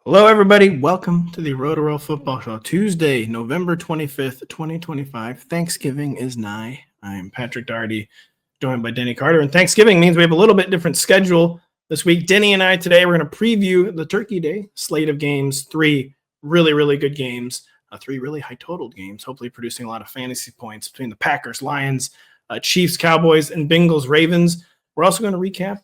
Hello, everybody. Welcome to the Rotoworld Football Show. Tuesday, November 25th, 2025. Thanksgiving is nigh. I am Patrick Daugherty, joined by Denny Carter. And Thanksgiving means we have a little bit different schedule this week. Denny and I today, we're going to preview the Turkey Day slate of games. Three really, really good games. Three really high-totaled games, hopefully producing a lot of fantasy points between the Packers, Lions, Chiefs, Cowboys, and Bengals, Ravens. We're also going to recap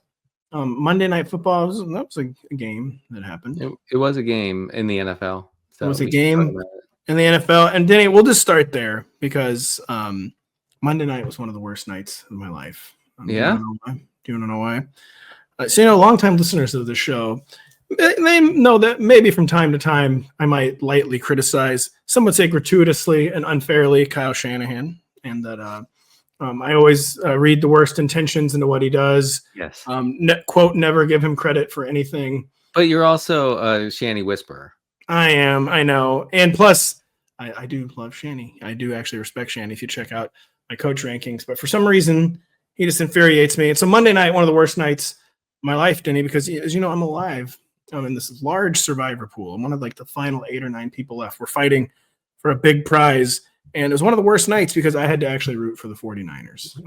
Monday Night Football. That was a game that happened. It was a game in the NFL. So it was a game in the NFL. And Denny, we'll just start there because Monday night was one of the worst nights of my life. Yeah? Do you want to know why? So, longtime listeners of the show, they know that maybe from time to time I might lightly criticize, some would say gratuitously and unfairly, Kyle Shanahan, and that I always read the worst intentions into what he does. Yes. Quote, never give him credit for anything. But you're also a Shanny whisperer. I am. I know. And plus, I do love Shanny. I do actually respect Shanny if you check out my coach rankings. But for some reason, he just infuriates me. And so Monday night, one of the worst nights of my life, Denny, because as you know, I'm alive. I'm in this large survivor pool. I'm one of the final 8 or 9 people left. We're fighting for a big prize. And it was one of the worst nights because I had to actually root for the 49ers.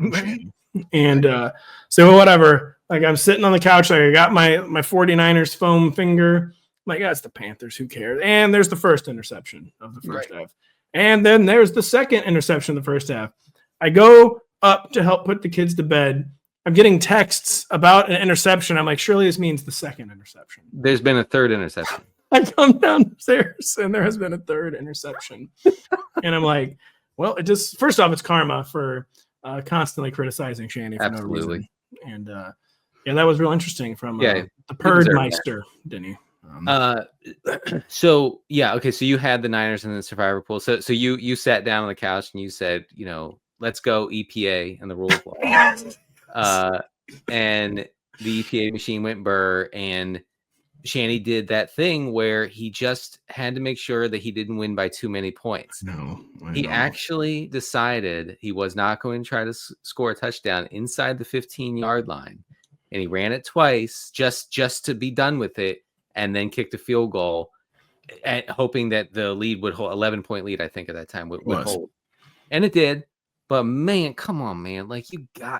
And so whatever, I'm sitting on the couch, I got my 49ers foam finger. I'm it's the Panthers, who cares? And there's the first interception of the first half. And then there's the second interception of the first half. I go up to help put the kids to bed. I'm getting texts about an interception. I'm surely this means the second interception. There's been a third interception. I come downstairs and there has been a third interception. And I'm well, it just, first off, it's karma for constantly criticizing Shanny for no reason. And that was real interesting from the Perdmeister, Denny. So you had the Niners in the survivor pool. So you sat down on the couch and you said, let's go EPA and the rule of law. And the EPA machine went burr, and Shanny did that thing where he just had to make sure that he didn't win by too many points. He actually decided he was not going to try to score a touchdown inside the 15-yard line, and he ran it twice just to be done with it, and then kicked a field goal, hoping that the lead would hold. 11-point lead, I think, at that time would hold, and it did. But man, come on, man!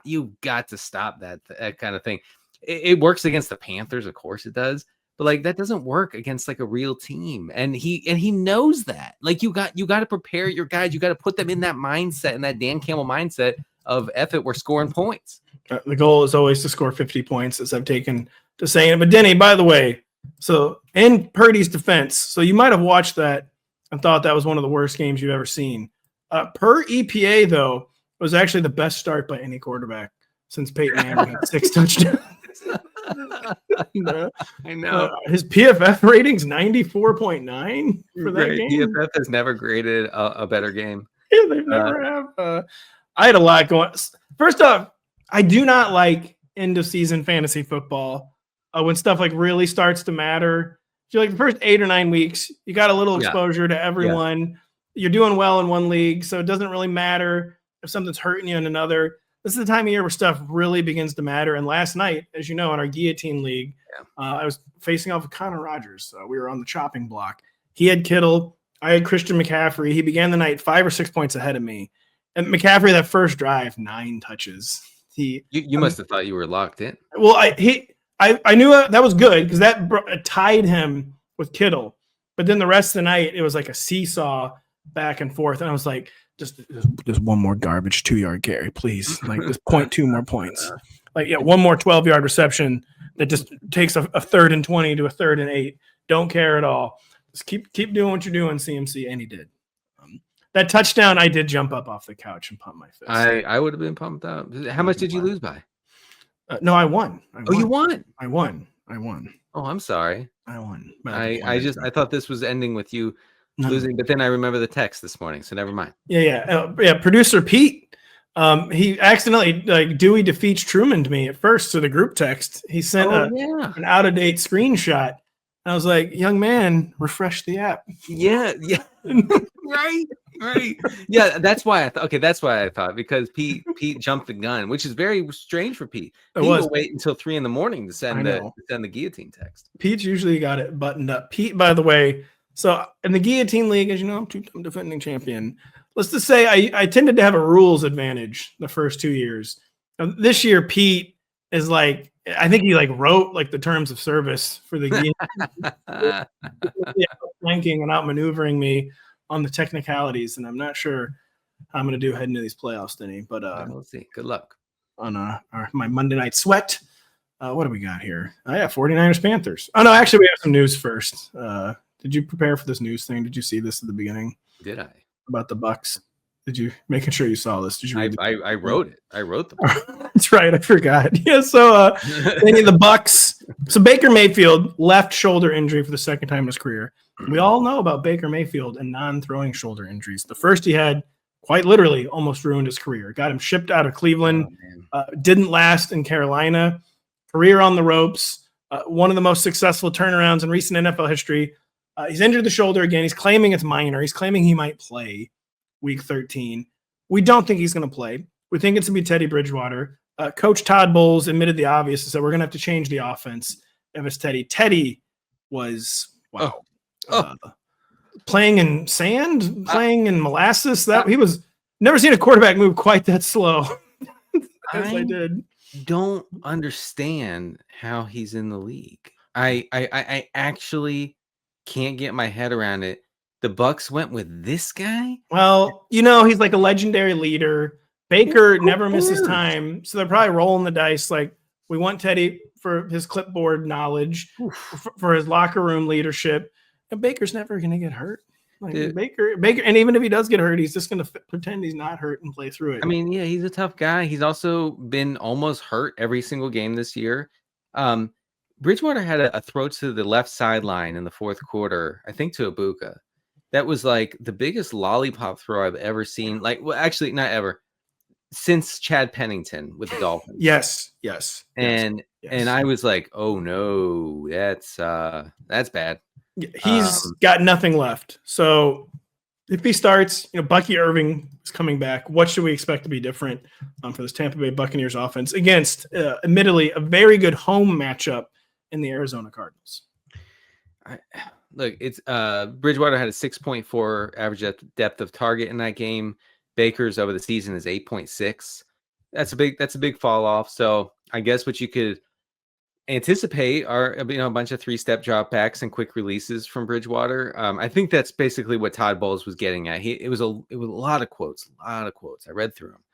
You got to stop that kind of thing. It works against the Panthers, of course it does. But that doesn't work against a real team, and he knows that. You got to prepare your guys. You got to put them in that mindset, in that Dan Campbell mindset of effort. We're scoring points. The goal is always to score 50 points, as I've taken to saying. But Denny, by the way, so in Purdy's defense, so you might have watched that and thought that was one of the worst games you've ever seen. Per EPA, though, it was actually the best start by any quarterback since Peyton Manning had 6 touchdowns. I know. His PFF rating's 94.9 for that game. PFF has never graded a better game. Yeah, they never have. I had a lot going. First off, I do not like end of season fantasy football when stuff really starts to matter. So the first 8 or 9 weeks, you got a little exposure to everyone. Yeah. You're doing well in one league, so it doesn't really matter if something's hurting you in another. This is the time of year where stuff really begins to matter. And last night, as you know, in our Guillotine League, I was facing off with Connor Rogers. We were on the chopping block. He had Kittle. I had Christian McCaffrey. He began the night 5 or 6 points ahead of me. And McCaffrey, that first drive, 9 touches. You must have thought you were locked in. Well, I knew that was good because that tied him with Kittle. But then the rest of the night, it was like a seesaw back and forth. And I was like, just one more garbage 2-yard carry, please. Just 0.2 more points. One more 12-yard reception that just takes a 3rd and 20 to a 3rd and 8. Don't care at all. Just keep doing what you're doing, CMC. And he did. That touchdown, I did jump up off the couch and pump my fist. I would have been pumped up. How much did you lose by? No, I won. You won? I won. Oh, I'm sorry. I won. I thought this was ending with you losing, but then I remember the text this morning, so never mind. Yeah. Producer Pete, he accidentally Dewey defeats Truman to me at first to the group text. He sent an out of date screenshot. I was like, young man, refresh the app. Yeah. Right. Yeah, that's why I thought. Okay, that's why I thought, because Pete jumped the gun, which is very strange for Pete. Pete will wait until 3 a.m. to send the guillotine text. Pete's usually got it buttoned up. Pete, by the way, so in the guillotine league, as you know, I'm two-time defending champion. Let's just say I tended to have a rules advantage the first 2 years. This year, Pete is like, I think he like wrote like the terms of service for the guillotine, flanking and outmaneuvering me on the technicalities, and I'm not sure how I'm going to do heading into these playoffs, Denny. But we'll see. Good luck on my Monday night sweat. What do we got here? I got 49ers Panthers. Oh no, actually we have some news first. Did you prepare for this news thing? Did you see this at the beginning? Did I? About the Bucs? Did you making sure you saw this? Did you? I wrote it. I wrote the book. That's right. I forgot. Yeah. So the Bucs. So Baker Mayfield, left shoulder injury for the second time in his career. We all know about Baker Mayfield and non-throwing shoulder injuries. The first he had, quite literally, almost ruined his career. Got him shipped out of Cleveland. Didn't last in Carolina. Career on the ropes. One of the most successful turnarounds in recent NFL history. He's injured the shoulder again. He's claiming it's minor. He's claiming he might play Week 13. We don't think he's going to play. We think it's going to be Teddy Bridgewater. Coach Todd Bowles admitted the obvious and said we're going to have to change the offense if it's Teddy. Teddy was, playing in sand, playing in molasses. That he was never seen a quarterback move quite that slow as I did. Don't understand how he's in the league. I actually can't get my head around it. The Bucs went with this guy? Well, he's like a legendary leader. Baker never misses time, so they're probably rolling the dice. Like, we want Teddy for his clipboard knowledge, for his locker room leadership, and Baker's never going to get hurt. Like Baker, and even if he does get hurt, he's just going to pretend he's not hurt and play through it. I mean, yeah, he's a tough guy. He's also been almost hurt every single game this year. Bridgewater had a throw to the left sideline in the fourth quarter, I think to Ibuka. That was like the biggest lollipop throw I've ever seen. Like, well, actually, not ever. Since Chad Pennington with the Dolphins. Yes. And I was like, oh no, that's bad. He's got nothing left. So if he starts, Bucky Irving is coming back. What should we expect to be different for this Tampa Bay Buccaneers offense against, admittedly, a very good home matchup in the Arizona Cardinals? Look, it's Bridgewater had a 6.4 average depth of target in that game. Baker's over the season is 8.6. That's a big fall off. So I guess what you could anticipate are a bunch of 3-step dropbacks and quick releases from Bridgewater. I think that's basically what Todd Bowles was getting at. It was a lot of quotes. I read through them,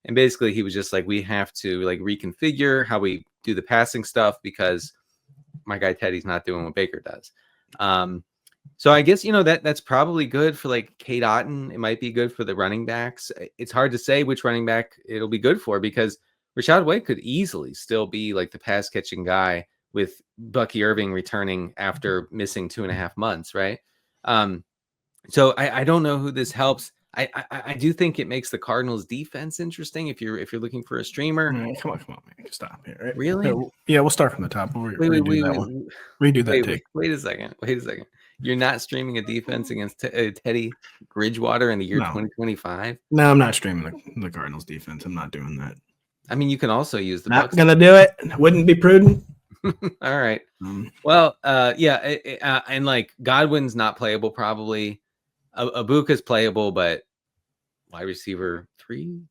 and basically he was just like, we have to like reconfigure how we do the passing stuff because my guy Teddy's not doing what Baker does. So I guess that's probably good for like Kate Otten. It might be good for the running backs. It's hard to say which running back it'll be good for because Rashad White could easily still be like the pass catching guy with Bucky Irving returning after missing 2.5 months, right? So I don't know who this helps. I do think it makes the Cardinals defense interesting if you're looking for a streamer. Come on, man. Stop here. Right? Really? Yeah, we'll start from the top. We'll redo that take. Wait a second. You're not streaming a defense against Teddy Bridgewater in the year 2025? No, I'm not streaming the Cardinals defense. I'm not doing that. I mean, you can also use the Not Bucs. Gonna do it. Wouldn't be prudent. All right. Well, and like Godwin's not playable probably. Ibuka's playable, but wide receiver 3.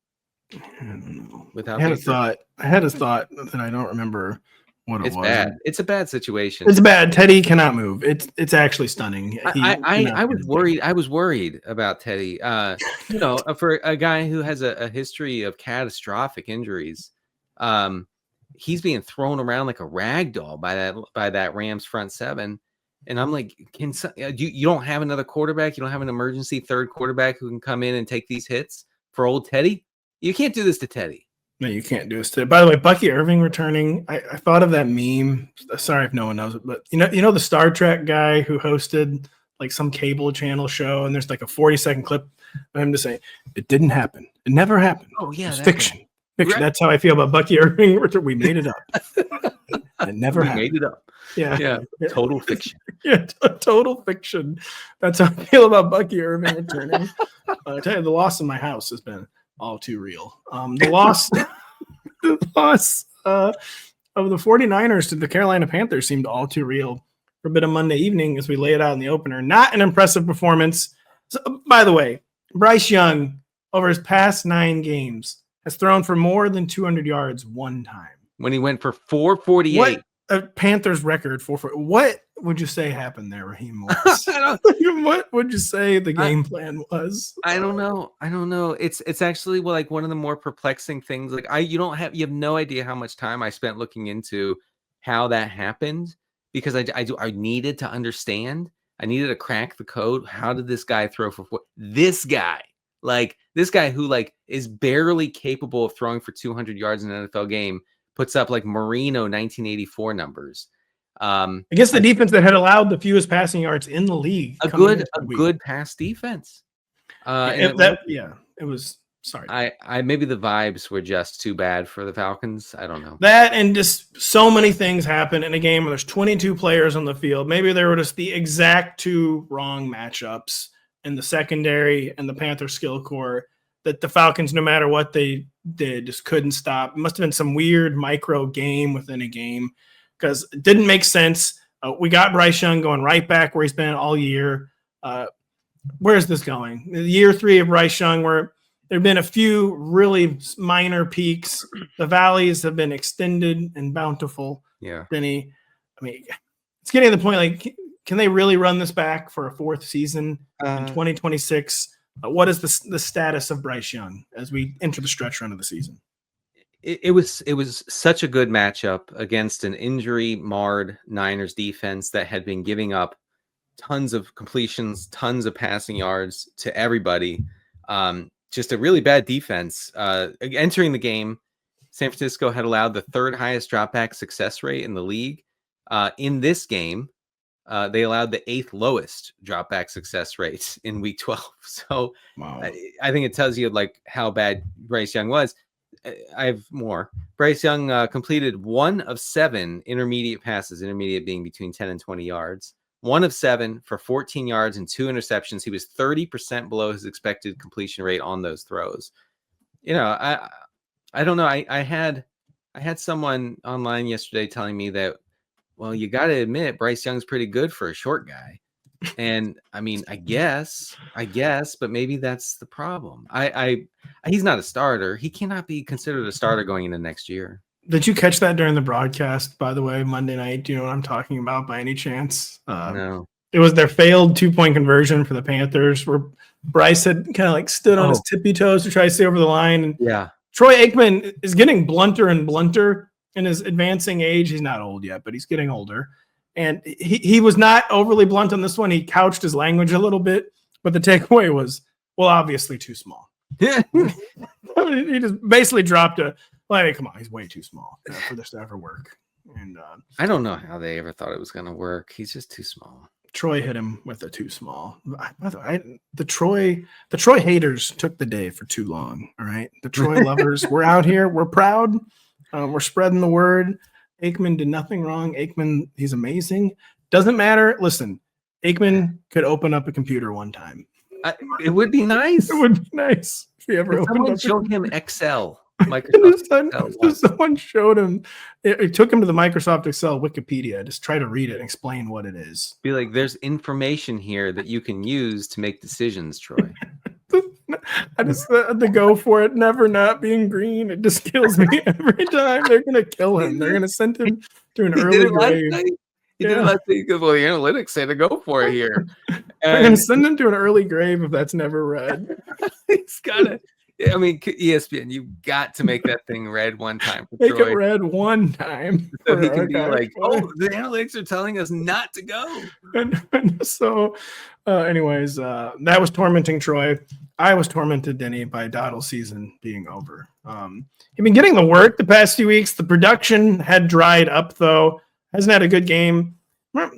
I don't know. Without I had a thought that I don't remember what it was. Bad. It's a bad situation. It's bad. Teddy cannot move. It's actually stunning. I was worried. I was worried about Teddy. For a guy who has a history of catastrophic injuries, he's being thrown around like a rag doll by that Rams front seven. And I'm like, you don't have another quarterback? You don't have an emergency third quarterback who can come in and take these hits for old Teddy? You can't do this to Teddy. No, you can't do this to. By the way, Bucky Irving returning. I thought of that meme. Sorry if no one knows it, but you know the Star Trek guy who hosted like some cable channel show, and there's like a 40-second clip of him to say it didn't happen. It never happened. Oh yeah, it's fiction. Right. That's how I feel about Bucky Irving. We made it up. It never We happened. made it up. Yeah. Total fiction. Yeah, total fiction. That's how I feel about Bucky Irving returning. I tell you, the loss in my house has been all too real. The loss of the 49ers to the Carolina Panthers seemed all too real for a bit of Monday evening as we lay it out in the opener. Not an impressive performance. So, by the way, Bryce Young, over his past 9 games, has thrown for more than 200 yards one time. When he went for 448. What a Panthers record for what would you say happened there, Raheem Morris? What would you say the game plan was? I don't know. It's actually like one of the more perplexing things. Like you have no idea how much time I spent looking into how that happened, because I needed to understand. I needed to crack the code. How did this guy throw for this guy who like is barely capable of throwing for 200 yards in an NFL game puts up like Marino 1984 numbers. Against the defense that had allowed the fewest passing yards in the league. A good pass defense. It was. Sorry. I maybe the vibes were just too bad for the Falcons. I don't know. That and just so many things happen in a game where there's 22 players on the field. Maybe there were just the exact 2 wrong matchups in the secondary and the Panther skill core that the Falcons, no matter what they did, just couldn't stop. It must have been some weird micro game within a game, because it didn't make sense. We got Bryce Young going right back where he's been all year. Where is this going? Year 3 of Bryce Young, where there have been a few really minor peaks. The valleys have been extended and bountiful. Yeah. Denny, I mean, it's getting to the point, like, can they really run this back for a 4th season in 2026? What is the status of Bryce Young as we enter the stretch run of the season? It was such a good matchup against an injury-marred Niners defense that had been giving up tons of completions, tons of passing yards to everybody. Just a really bad defense. Entering the game, San Francisco had allowed the 3rd highest dropback success rate in the league. In this game, they allowed the 8th lowest dropback success rate in week 12. So wow. I think it tells you like how bad Bryce Young was. I have more. Bryce Young completed 1 of 7 intermediate passes, intermediate being between 10 and 20 yards. 1 of 7 for 14 yards and 2 interceptions. He was 30% below his expected completion rate on those throws. I don't know. I had someone online yesterday telling me that, well, you got to admit Bryce Young's pretty good for a short guy. And I mean, I guess, but maybe that's the problem. He's not a starter. He cannot be considered a starter going into next year. Did you catch that during the broadcast, by the way, Monday night? Do you know what I'm talking about by any chance? No. It was their failed 2-point conversion for the Panthers, where Bryce had kind of like stood on his tippy toes to try to stay over the line. And yeah. Troy Aikman is getting blunter and blunter in his advancing age. He's not old yet, but he's getting older. And he was not overly blunt on this one. He couched his language a little bit, but the takeaway was, well, obviously too small. He just basically dropped come on, he's way too small for this to ever work. And I don't know how they ever thought it was going to work. He's just too small. Troy hit him with a too small. By the way, the Troy haters took the day for too long. All right, the Troy lovers, we're out here. We're proud. We're spreading the word. Aikman did nothing wrong. Aikman, he's amazing. Doesn't matter. Listen, Aikman could open up a computer one time. It would be nice. It would be nice if he ever opened up. Showed him Excel. Microsoft someone showed him. It took him to the Microsoft Excel Wikipedia. Just try to read it and explain what it is. Be like, there's information here that you can use to make decisions, Troy. I just the go for it, never not being green. It just kills me every time. They're gonna kill him. They're gonna send him to an early grave. He did last night because, well, the analytics say to go for it here. They're gonna send him to an early grave if that's never read. He's gotta. I mean, ESPN, you've got to make that thing red one time. For Make Troy. it red one time. So he can be like, oh, the analytics are telling us not to go. And so, anyways, that was tormenting Troy. I was tormented, Denny, by Dowdle's season being over. He'd been getting the work the past few weeks. The production had dried up, though. Hasn't had a good game.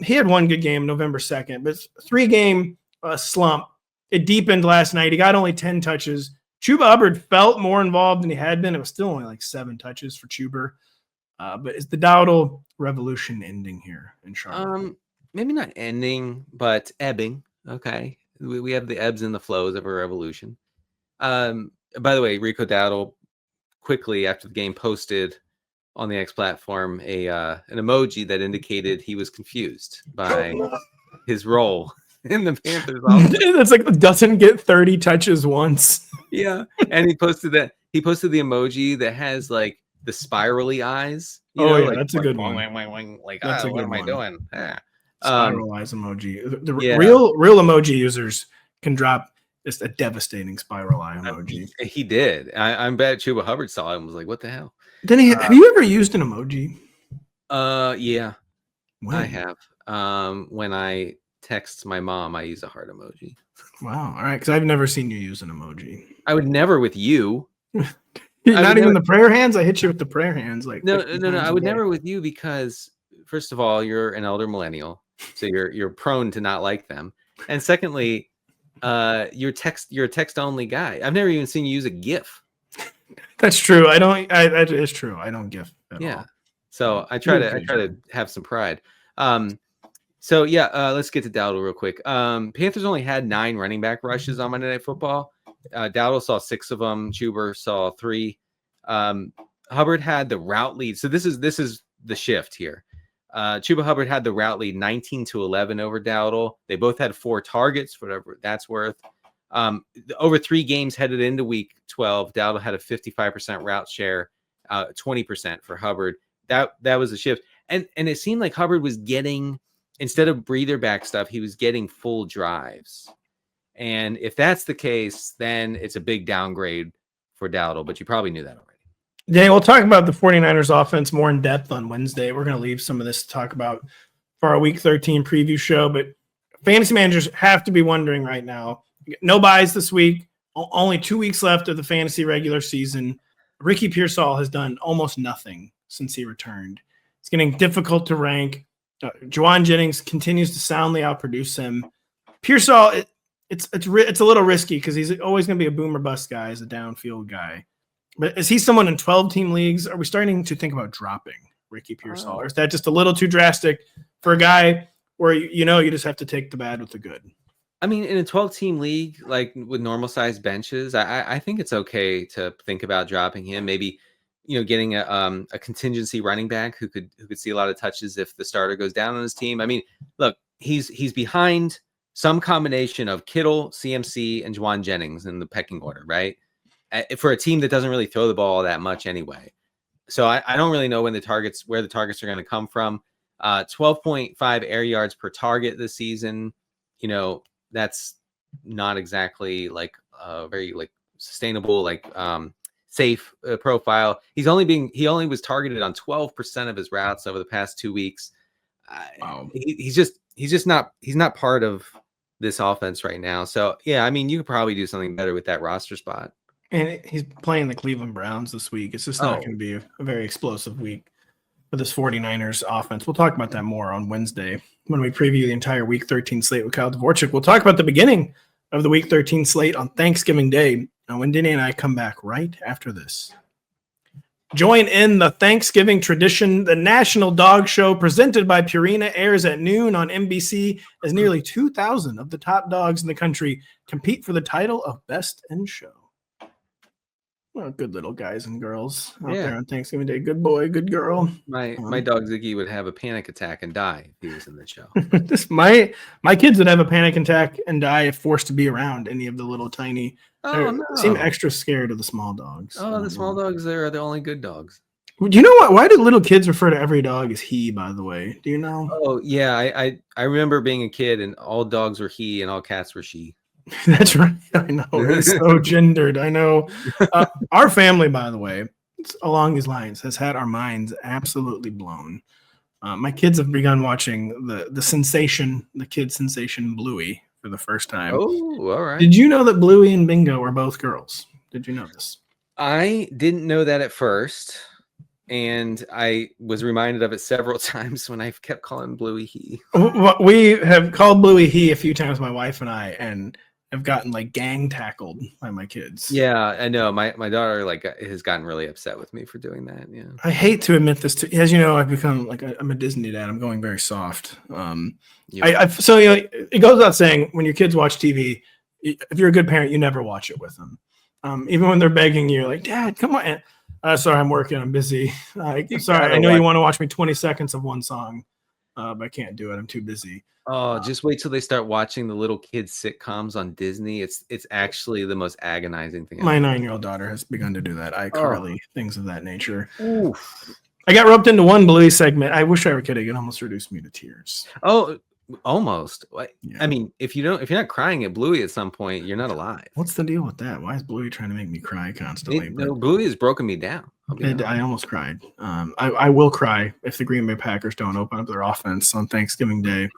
He had one good game November 2nd, but 3-game slump. It deepened last night. He got only 10 touches. Chuba Hubbard felt more involved than he had been. It was still only like 7 touches for Chuba. But is the Dowdle revolution ending here in Charlotte? Maybe not ending, but ebbing. Okay, we have the ebbs and the flows of a revolution. By the way, Rico Dowdle quickly after the game posted on the X platform an emoji that indicated he was confused by his role in the Panthers offense. It's like doesn't get 30 touches once. Yeah, and he posted the emoji that has like the spirally eyes. Like, that's a good one. Like, That's a what good am I one. doing? Spiral eyes emoji. The real emoji users can drop just a devastating spiral eye emoji. He did. I bet Chuba Hubbard saw it and was like, "What the hell?" Denny, have you ever used an emoji? Yeah, When? I have. When I text my mom, I use a heart emoji. Wow. All right, because I've never seen you use an emoji. I would never with you. Not even the prayer hands. I hit you with the prayer hands. Like no. I would never with you because first of all, you're an elder millennial, so you're prone to not like them, and secondly, you're a text only guy. I've never even seen you use a GIF. That's true. I don't. That is true. I don't GIF at all. So I try to have some pride. So let's get to Dowdle real quick. Panthers only had 9 running back rushes on Monday Night Football. Dowdle saw 6 of them. Chuba saw 3. Hubbard had the route lead. So this is the shift here. Chuba Hubbard had the route lead 19-11 over Dowdle. They both had 4 targets, whatever that's worth. Over 3 games headed into week 12, Dowdle had a 55% route share, 20% for Hubbard. That was a shift. And it seemed like Hubbard was getting, instead of breather back stuff, he was getting full drives. And if that's the case, then it's a big downgrade for Dowdle, but you probably knew that already. Yeah, we'll talk about the 49ers offense more in depth on Wednesday. We're going to leave some of this to talk about for our Week 13 preview show, but fantasy managers have to be wondering right now. No buys this week. Only 2 weeks left of the fantasy regular season. Ricky Pearsall has done almost nothing since he returned. It's getting difficult to rank. Juwan Jennings continues to soundly outproduce him. Pearsall, it's a little risky because he's always going to be a boomer bust guy as a downfield guy. But is he someone in 12-team leagues? Are we starting to think about dropping Ricky Pearsall? Or is that just a little too drastic for a guy where you just have to take the bad with the good? I mean, in a 12-team league, like with normal-sized benches, I think it's okay to think about dropping him. Maybe, getting a contingency running back who could see a lot of touches if the starter goes down on his team. I mean, look, he's behind some combination of Kittle, CMC, and Juwan Jennings in the pecking order, right? For a team that doesn't really throw the ball that much anyway. So I don't really know where the targets are going to come from. 12.5 air yards per target this season. That's not exactly like a very like sustainable, like safe profile. He only was targeted on 12% of his routes over the past 2 weeks. Wow. He's not part of this offense right now. So yeah, I mean, you could probably do something better with that roster spot. And he's playing the Cleveland Browns this week. It's just not going to be a very explosive week for this 49ers offense. We'll talk about that more on Wednesday when we preview the entire Week 13 slate with Kyle Dvorak. We'll talk about the beginning of the Week 13 slate on Thanksgiving Day when Denny and I come back right after this. Join in the Thanksgiving tradition. The National Dog Show presented by Purina airs at noon on NBC as nearly 2,000 of the top dogs in the country compete for the title of Best in Show. Well, good little guys and girls out there on Thanksgiving Day. Good boy, good girl. My dog Ziggy would have a panic attack and die if he was in the show. my kids would have a panic attack and die if forced to be around any of the little tiny. No. Seem extra scared of the small dogs. Oh, the small dogs are the only good dogs. Do you know what? Why do little kids refer to every dog as he? By the way, do you know? Oh yeah, I remember being a kid and all dogs were he and all cats were she. That's right. I know. It's so gendered. I know. Our family, by the way, along these lines, has had our minds absolutely blown. My kids have begun watching the kid sensation Bluey for the first time. Oh, all right. Did you know that Bluey and Bingo are both girls? Did you know this? I didn't know that at first. And I was reminded of it several times when I kept calling Bluey he. We have called Bluey he a few times, my wife and I, and have gotten like gang tackled by my kids. Yeah, I know. My daughter like has gotten really upset with me for doing that. Yeah. I hate to admit this to, as you know, I've become like I'm a Disney dad. I'm going very soft. So it goes without saying, when your kids watch TV, if you're a good parent, you never watch it with them. Even when they're begging you, like, Dad, come on. Sorry, I'm working. I'm busy. Sorry, I know you want to watch me 20 seconds of one song, but I can't do it. I'm too busy. Oh, just wait till they start watching the little kids sitcoms on Disney. It's actually the most agonizing thing. My 9-year-old daughter has begun to do that. iCarly, things of that nature. Oof. I got roped into one Bluey segment. I wish I were kidding. It almost reduced me to tears. Oh, almost. Yeah. I mean, if you're not crying at Bluey at some point, you're not alive. What's the deal with that? Why is Bluey trying to make me cry constantly? Bluey has broken me down. I almost cried. I will cry if the Green Bay Packers don't open up their offense on Thanksgiving Day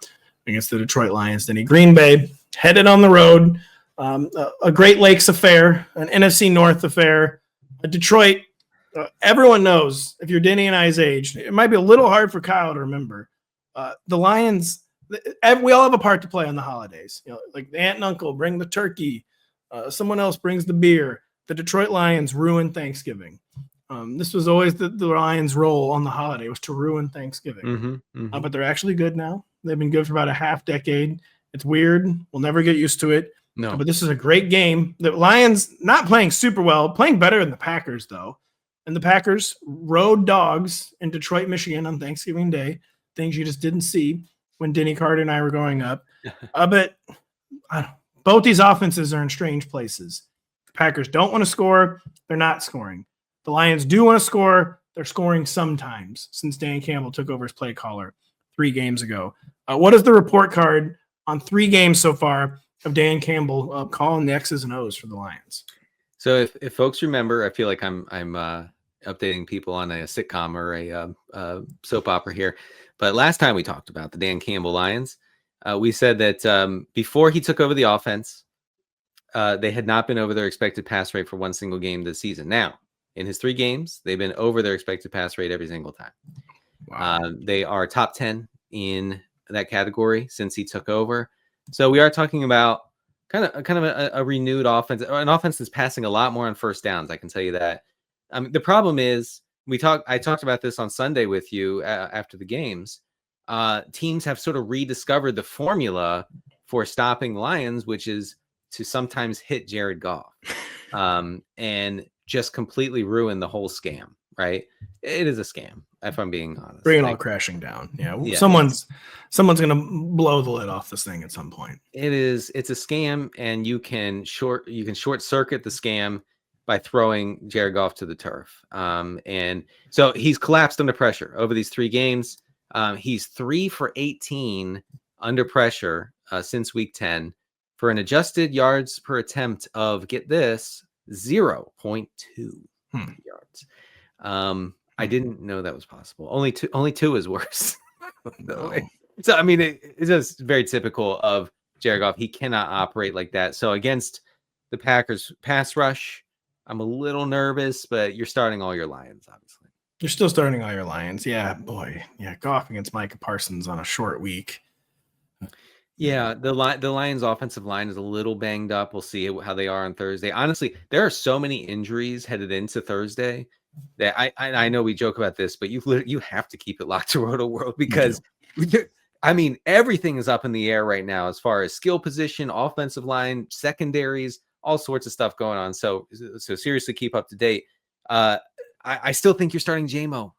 against the Detroit Lions. Denny, Green Bay headed on the road, a Great Lakes affair, an NFC North affair, a Detroit. Everyone knows, if you're Denny and I's age, it might be a little hard for Kyle to remember. The Lions, we all have a part to play on the holidays. Like the aunt and uncle bring the turkey, someone else brings the beer. The Detroit Lions ruin Thanksgiving. This was always the Lions' role on the holiday, was to ruin Thanksgiving. But they're actually good now. They've been good for about a half decade. It's weird. We'll never get used to it. No, but this is a great game. The Lions not playing super well, playing better than the Packers, though. And the Packers road dogs in Detroit, Michigan on Thanksgiving Day. Things you just didn't see when Denny Carter and I were growing up. But both these offenses are in strange places. The Packers don't want to score. They're not scoring. The Lions do want to score. They're scoring sometimes since Dan Campbell took over as play caller 3 games ago. What is the report card on 3 games so far of Dan Campbell calling the X's and O's for the Lions? So if folks remember, I feel like I'm updating people on a sitcom or a soap opera here. But last time we talked about the Dan Campbell Lions, we said that before he took over the offense, they had not been over their expected pass rate for one single game this season. Now, in his 3 games, they've been over their expected pass rate every single time. Wow. They are top 10 in that category since he took over. So we are talking about kind of a renewed offense, an offense that's passing a lot more on first downs. I can tell you that. The problem is I talked about this on Sunday with you after the games. Teams have sort of rediscovered the formula for stopping Lions, which is to sometimes hit Jared Goff and just completely ruin the whole scam. Right? It is a scam, if I'm being honest. Bring it all crashing down. Yeah. Someone's going to blow the lid off this thing at some point. It's a scam, and you can short circuit the scam by throwing Jared Goff to the turf. And so he's collapsed under pressure over these 3 games. He's 3 for 18 under pressure since week 10 for an adjusted yards per attempt of, get this, 0.2 yards. I didn't know that was possible. Only two is worse. No. So I mean, it's just very typical of Jared Goff. He cannot operate like that. So against the Packers pass rush, I'm a little nervous, but you're starting all your Lions, obviously. You're still starting all your Lions. Yeah, boy. Yeah, Goff against Micah Parsons on a short week. Yeah, the Lions' offensive line is a little banged up. We'll see how they are on Thursday. Honestly, there are so many injuries headed into Thursday that I know we joke about this, but you have to keep it locked to Rotoworld because I mean, everything is up in the air right now as far as skill position, offensive line, secondaries, all sorts of stuff going on. So seriously, keep up to date. I still think you're starting JMO.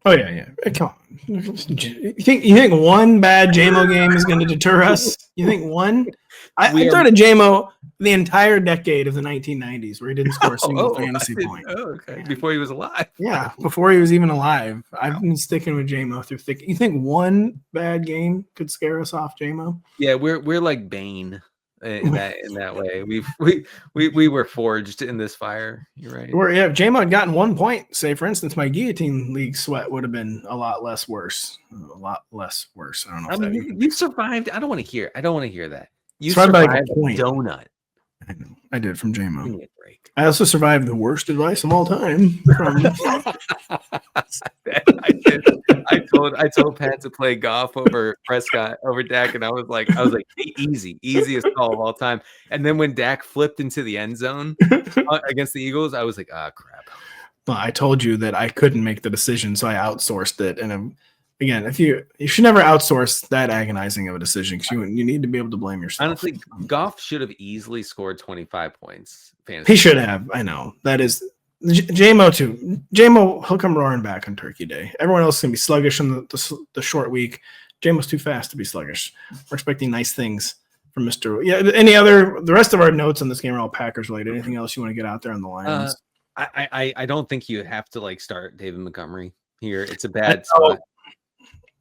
Oh yeah. Come on. You think one bad JMO game is going to deter us? You think one? I started JMO the entire decade of the 1990s, where he didn't score a single fantasy point. Okay. Before he was alive. Yeah, before he was even alive. I've been sticking with JMO through thick. You think one bad game could scare us off, JMO? Yeah, we're like Bane in that way. We were forged in this fire. You're right. If JMO had gotten 1 point, say for instance, my guillotine league sweat would have been a lot less worse. I don't know. You survived. I don't want to hear that. You survived by survived a point. Donut. I know. I did from JMO. Give me a break. I also survived the worst advice of all time. I did. I totally told Pat to play Goff over Prescott over Dak, and I was like, easiest call of all time. And then when Dak flipped into the end zone against the Eagles, I was like, crap. Well, I told you that I couldn't make the decision, so I outsourced it. And again, if you should never outsource that agonizing of a decision, because you need to be able to blame yourself. Honestly, Goff should have easily scored 25 points. He should have. I know. That is J-Mo too. J-Mo, he'll come roaring back on Turkey Day. Everyone else is going to be sluggish in the short week. J-Mo's too fast to be sluggish. We're expecting nice things from Mr. Yeah. The rest of our notes on this game are all Packers related. Anything else you want to get out there on the Lions? I don't think you have to like start David Montgomery here. It's a bad spot.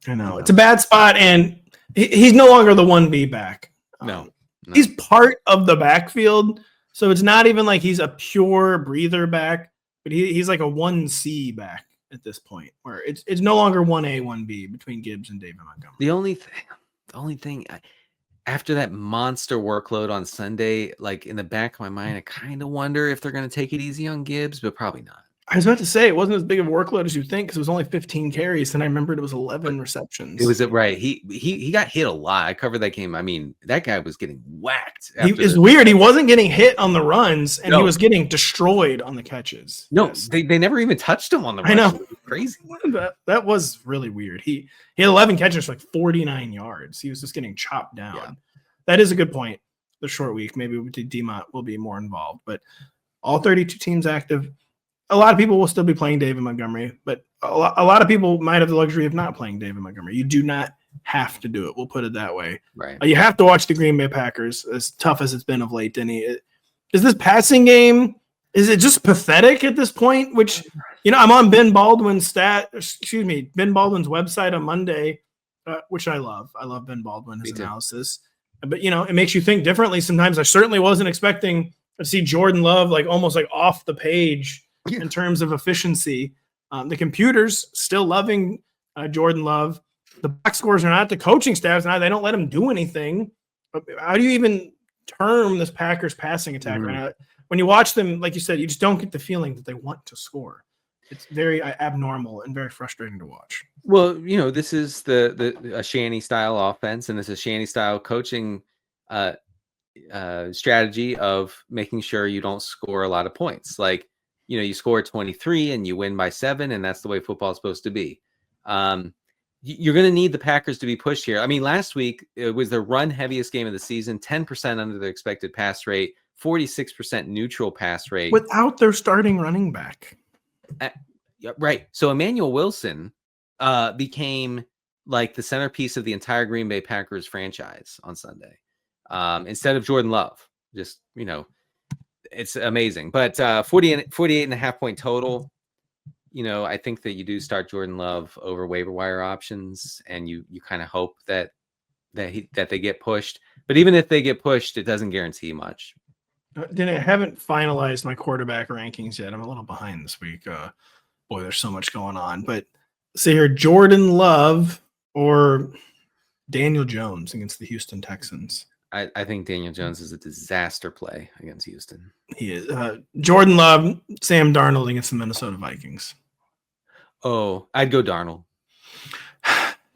I know. It's a bad spot, and he's no longer the 1B back. No. He's part of the backfield, so it's not even like he's a pure breather back, but he's like a 1C back at this point, where it's no longer 1A, 1B between Gibbs and David Montgomery. The only thing after that monster workload on Sunday, like in the back of my mind, I kind of wonder if they're going to take it easy on Gibbs, but probably not. I was about to say it wasn't as big of a workload as you think, because it was only 15 carries, and I remembered it was 11 receptions. It was right. He got hit a lot. I covered that game. I mean, that guy was getting whacked. It's weird. He wasn't getting hit on the runs, and he was getting destroyed on the catches. No, they never even touched him on the runs. I know. Crazy. That was really weird. He had 11 catches for like 49 yards. He was just getting chopped down. Yeah. That is a good point. The short week, maybe DMOT will be more involved, but all 32 teams active. A lot of people will still be playing David Montgomery, but a lot of people might have the luxury of not playing David Montgomery. You do not have to do it. We'll put it that way. Right. You have to watch the Green Bay Packers, as tough as it's been of late, Denny. Is this passing game, is it just pathetic at this point? Which, I'm on Ben Baldwin's website on Monday, which I love. I love Ben Baldwin, his analysis. But, it makes you think differently sometimes. I certainly wasn't expecting to see Jordan Love almost off the page in terms of efficiency. The computer's still loving Jordan Love. The box scores are not. The coaching staff's not. They don't let him do anything. How do you even term this Packers passing attack right now? When you watch them, like you said, you just don't get the feeling that they want to score. It's very abnormal and very frustrating to watch. Well, this is a Shanny style offense, and this is Shanny style coaching strategy of making sure you don't score a lot of points. Like, you score 23 and you win by 7, and that's the way football is supposed to be. You're going to need the Packers to be pushed here. I mean, last week it was their run heaviest game of the season, 10% under their expected pass rate, 46% neutral pass rate. Without their starting running back. Right. So Emmanuel Wilson became like the centerpiece of the entire Green Bay Packers franchise on Sunday. Instead of Jordan Love. Just, it's amazing. But 48.5 point total. I think that you do start Jordan Love over waiver wire options, and you kind of hope that they get pushed. But even if they get pushed, it doesn't guarantee much. I haven't finalized my quarterback rankings yet. I'm a little behind this week. Boy, there's so much going on. But see here, Jordan Love or Daniel Jones against the Houston Texans. I think Daniel Jones is a disaster play against Houston. He is. Jordan Love, Sam Darnold against the Minnesota Vikings. Oh, I'd go Darnold.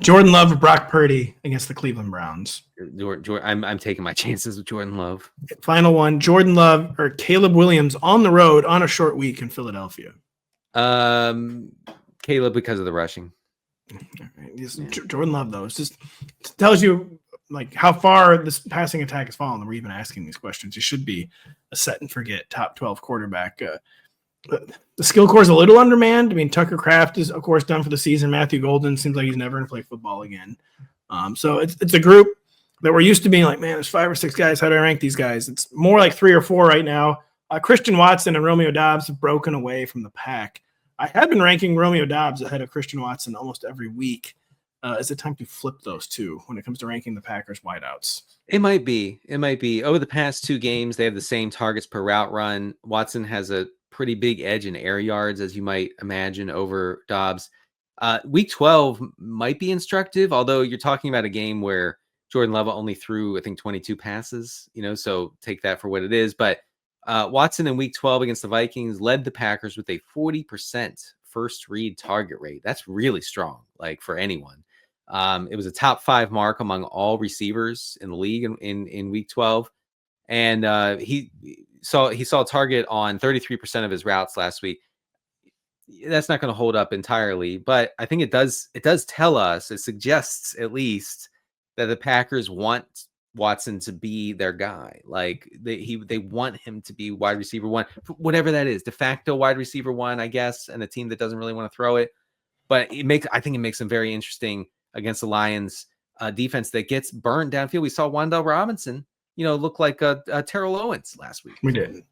Jordan Love or Brock Purdy against the Cleveland Browns. I'm taking my chances with Jordan Love. Final one, Jordan Love or Caleb Williams on the road on a short week in Philadelphia. Caleb, because of the rushing. Jordan Love, though, it tells you how far this passing attack has fallen. We're even asking these questions. He should be a set and forget top 12 quarterback. The skill core is a little undermanned. I mean, Tucker Kraft is, of course, done for the season. Matthew Golden seems like he's never going to play football again. So it's a group that we're used to being like, man, there's 5 or 6 guys. How do I rank these guys? It's more like 3 or 4 right now. Christian Watson and Romeo Doubs have broken away from the pack. I have been ranking Romeo Doubs ahead of Christian Watson almost every week. Is it time to flip those two when it comes to ranking the Packers wideouts? It might be. Over the past 2 games, they have the same targets per route run. Watson has a pretty big edge in air yards, as you might imagine, over Doubs. Week 12 might be instructive, although you're talking about a game where Jordan Love only threw, I think, 22 passes, so take that for what it is. But Watson in week 12 against the Vikings led the Packers with a 40% first read target rate. That's really strong, like for anyone. It was a top 5 mark among all receivers in the league in week 12. And he saw a target on 33% of his routes last week. That's not going to hold up entirely, but I think it does tell us, it suggests at least that the Packers want Watson to be their guy. Like they want him to be wide receiver 1, whatever that is, de facto wide receiver 1, I guess, and a team that doesn't really want to throw it. But I think it makes him very interesting against the Lions defense that gets burned downfield. We saw Wan'Dale Robinson, look like a Terrell Owens last week. We did.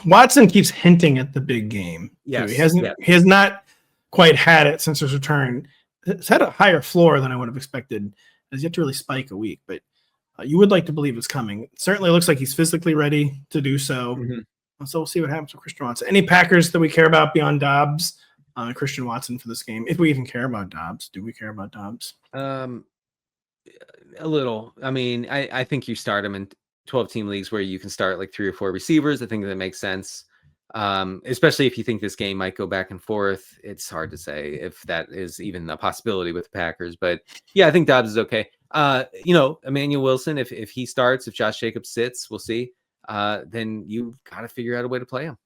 Watson keeps hinting at the big game. Yes, he has not quite had it since his return. It's had a higher floor than I would have expected. Has yet to really spike a week, but you would like to believe it's coming. It certainly looks like he's physically ready to do so. Mm-hmm. So we'll see what happens with Christian Watson. Any Packers that we care about beyond Dobbs, Christian Watson for this game? If we even care about Dobbs, do we care about Dobbs? A little. I mean, I think you start him in 12-team leagues where you can start like 3 or 4 receivers. I think that makes sense. Especially if you think this game might go back and forth. It's hard to say if that is even a possibility with the Packers. But yeah, I think Dobbs is okay. Emmanuel Wilson, if he starts, if Josh Jacobs sits, we'll see. Then you've got to figure out a way to play him.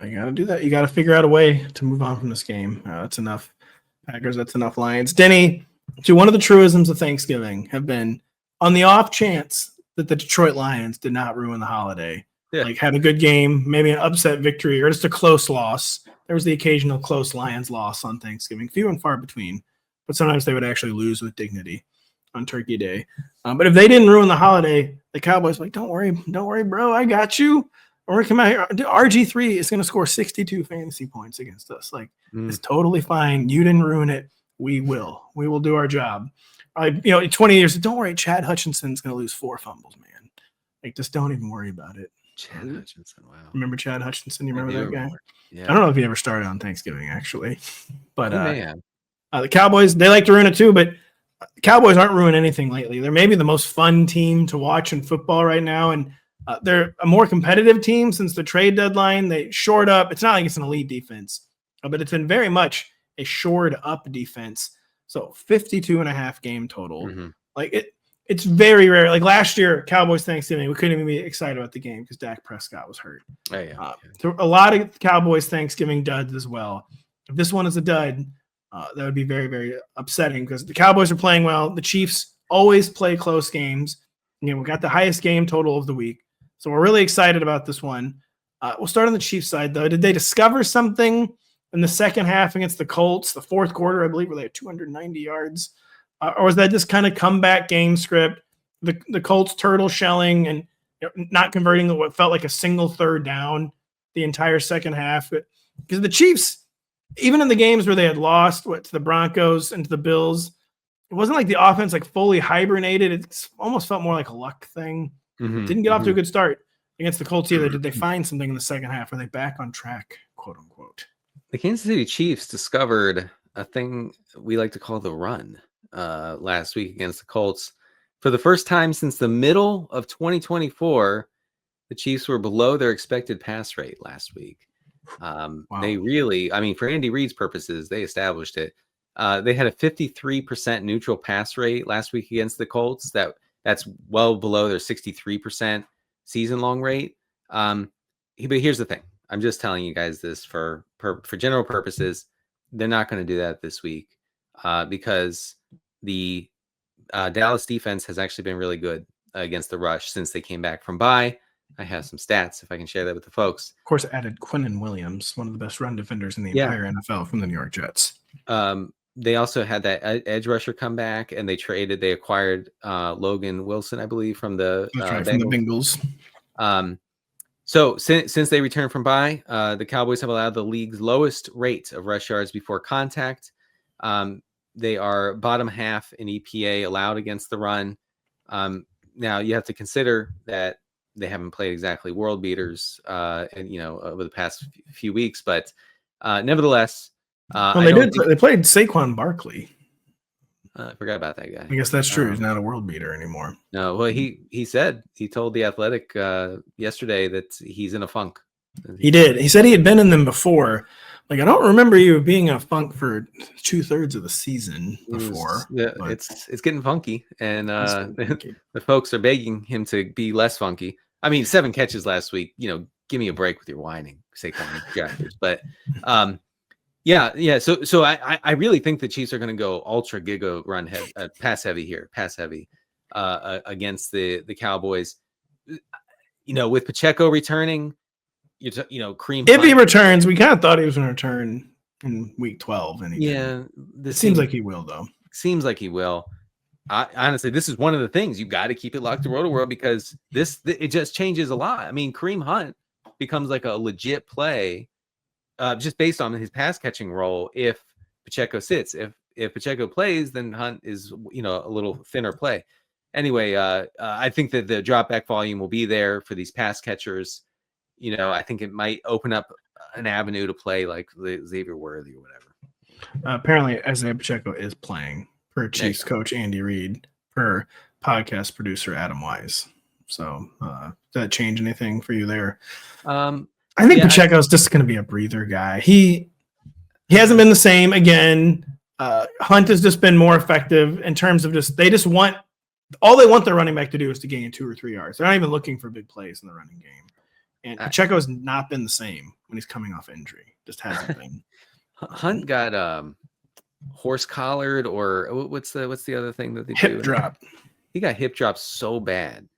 You got to do that. You got to figure out a way to move on from this game. That's enough Packers. That's enough Lions. Denny, one of the truisms of Thanksgiving have been, on the off chance that the Detroit Lions did not ruin the holiday, like had a good game, maybe an upset victory or just a close loss. There was the occasional close Lions loss on Thanksgiving, few and far between, but sometimes they would actually lose with dignity on Turkey Day. But if they didn't ruin the holiday, the Cowboys were like, don't worry, bro, I got you. We're going to come out here. RG3 is going to score 62 fantasy points against us. Like, it's totally fine. You didn't ruin it. We will do our job. 20 years, don't worry, Chad Hutchinson's going to lose 4 fumbles, man. Like, just don't even worry about it. Chad Hutchinson, wow. Remember Chad Hutchinson? You remember that guy? Yeah. I don't know if he ever started on Thanksgiving, actually. But the Cowboys, they like to ruin it too, but the Cowboys aren't ruining anything lately. They're maybe the most fun team to watch in football right now, and they're a more competitive team since the trade deadline. They shored up. It's not like it's an elite defense, but it's been very much a shored up defense. So 52.5 game total. Mm-hmm. Like it's very rare. Like last year, Cowboys Thanksgiving, we couldn't even be excited about the game because Dak Prescott was hurt. Oh, yeah. So a lot of Cowboys Thanksgiving duds as well. If this one is a dud, that would be very, very upsetting because the Cowboys are playing well. The Chiefs always play close games. We got the highest game total of the week. So we're really excited about this one. We'll start on the Chiefs side, though. Did they discover something in the second half against the Colts, the fourth quarter, I believe, where they had 290 yards? Or was that just kind of comeback game script? The Colts turtle shelling and not converting what felt like a single third down the entire second half. Because the Chiefs, even in the games where they had lost to the Broncos and to the Bills, it wasn't like the offense like fully hibernated. It almost felt more like a luck thing. Mm-hmm. Didn't get off to a good start against the Colts either. Did they find something in the second half? Are they back on track, quote unquote? The Kansas City Chiefs discovered a thing we like to call the run last week against the Colts. For the first time since the middle of 2024, the Chiefs were below their expected pass rate last week. Wow. They really, for Andy Reid's purposes, they established it. They had a 53% neutral pass rate last week against the Colts. That's well below their 63% season-long rate. But here's the thing. I'm just telling you guys this for general purposes. They're not going to do that this week because the Dallas defense has actually been really good against the rush since they came back from bye. I have some stats if I can share that with the folks. Of course, added Quinnen Williams, one of the best run defenders in the entire NFL from the New York Jets. They also had that edge rusher come back, and they acquired Logan Wilson, I believe, from the Bengals. So since they returned from bye, the Cowboys have allowed the league's lowest rate of rush yards before contact. They are bottom half in EPA allowed against the run. Now you have to consider that they haven't played exactly world beaters, over the past few weeks, but nevertheless. They played Saquon Barkley. I forgot about that guy. I guess that's true. He's not a world beater anymore. No, well, he told The Athletic yesterday that he's in a funk. He did. He said he had been in them before, Like, I don't remember you being in a funk for 2/3 of the season before. It's getting funky, and funky. the folks are begging him to be less funky. I mean, 7 catches last week. Give me a break with your whining, Saquon drafters. But yeah. So I really think the Chiefs are going to go ultra giga run heavy, pass heavy against the Cowboys. With Pacheco returning. Cream. If he returns, we kind of thought he was going to return in week 12. And it seems like he will, though. Seems like he will. Honestly, this is one of the things you got to keep it locked to Rotoworld because it just changes a lot. I mean, Kareem Hunt becomes like a legit play just based on his pass catching role. If Pacheco sits, if Pacheco plays, then Hunt is a little thinner play. Anyway, I think that the drop back volume will be there for these pass catchers. I think it might open up an avenue to play like Xavier Worthy or whatever. Apparently, Isaiah Pacheco is playing per Chiefs coach Andy Reid, per podcast producer Adam Wise. So, does that change anything for you there? I think Pacheco is just going to be a breather guy. He hasn't been the same again. Hunt has just been more effective in terms of all they want their running back to do is to gain 2 or 3 yards. They're not even looking for big plays in the running game. And Pacheco has not been the same when he's coming off injury. Just hasn't been. Hunt got horse collared, or what's the other thing that they do? Hip drop. He got hip dropped so bad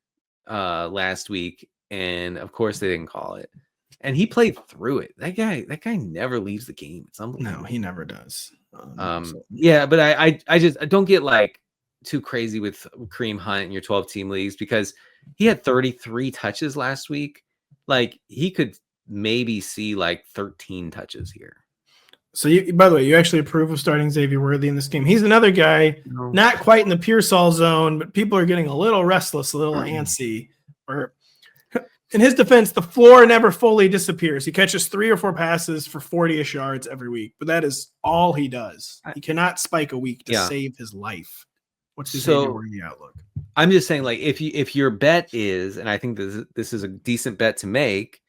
last week, and of course they didn't call it. And he played through it. That guy never leaves the game. It's unbelievable. No, he never does. Yeah, but I just don't get like too crazy with Kareem Hunt in your 12-team leagues because he had 33 touches last week. Like he could maybe see like 13 touches here. So by the way, you actually approve of starting Xavier Worthy in this game. He's another guy, not quite in the Pearsall zone, but people are getting a little restless, a little antsy. Or in his defense, the floor never fully disappears. He catches 3 or 4 passes for 40-ish yards every week, but that is all he does. He cannot spike a week to save his life. What's his Xavier Worthy outlook? I'm just saying, like, if your bet is, and I think this is a decent bet to make,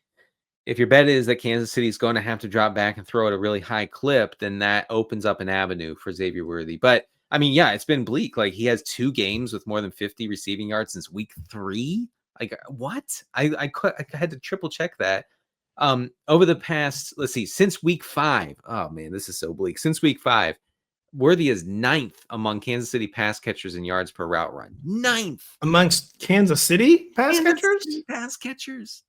if your bet is that Kansas City is going to have to drop back and throw at a really high clip, then that opens up an avenue for Xavier Worthy. But I mean, yeah, it's been bleak. Like he has 2 games with more than 50 receiving yards since week 3. Like what? I had to triple check that. Over the past, let's see, since week 5. Oh man, this is so bleak. Since week 5. Worthy is 9th among Kansas City pass catchers in yards per route run. 9th amongst Kansas City pass catchers.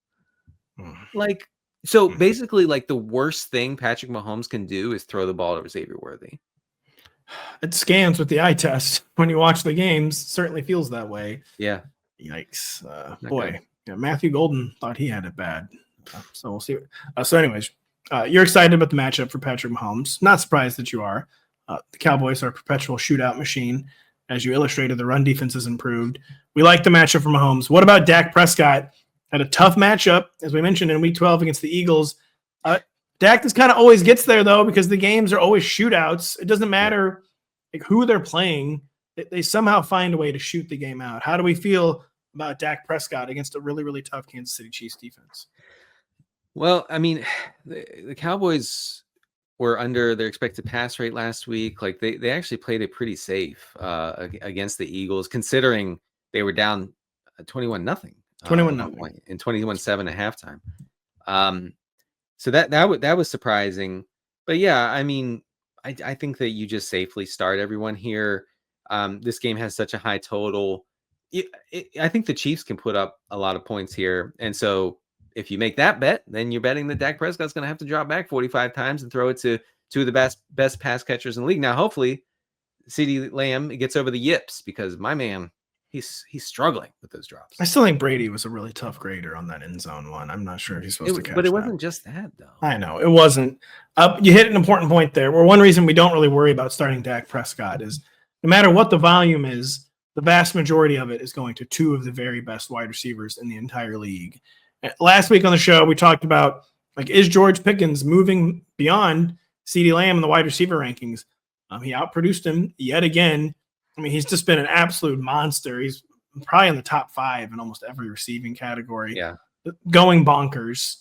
Like, so basically, like the worst thing Patrick Mahomes can do is throw the ball to Xavier Worthy. It scans with the eye test when you watch the games. Certainly feels that way. Yeah. Yikes, boy. Yeah, Matthew Golden thought he had it bad. So we'll see. So, anyways, you're excited about the matchup for Patrick Mahomes. Not surprised that you are. The Cowboys are a perpetual shootout machine. As you illustrated, the run defense has improved. We like the matchup for Mahomes. What about Dak Prescott? Had a tough matchup, as we mentioned, in Week 12 against the Eagles. Dak just kind of always gets there, though, because the games are always shootouts. It doesn't matter like who they're playing. They somehow find a way to shoot the game out. How do we feel about Dak Prescott against a really, really tough Kansas City Chiefs defense? Well, I mean, the Cowboys were under their expected pass rate last week. Like they actually played it pretty safe against the Eagles, considering they were down 21-0. 21-0 and 21-7 at halftime. So that was surprising. But yeah, I mean, I think that you just safely start everyone here. This game has such a high total. I think the Chiefs can put up a lot of points here. And so if you make that bet, then you're betting that Dak Prescott's going to have to drop back 45 times and throw it to 2 of the best pass catchers in the league. Now, hopefully, CeeDee Lamb gets over the yips because my man, he's struggling with those drops. I still think Brady was a really tough grader on that end zone one. I'm not sure if he's supposed to catch but it that. wasn't just that, though. I know. It wasn't. You hit an important point there. Where one reason we don't really worry about starting Dak Prescott is no matter what the volume is, the vast majority of it is going to 2 of the very best wide receivers in the entire league. Last week on the show, we talked about, like, is George Pickens moving beyond CeeDee Lamb in the wide receiver rankings? He outproduced him yet again. I mean, he's just been an absolute monster. He's probably in the top 5 in almost every receiving category. Yeah. Going bonkers.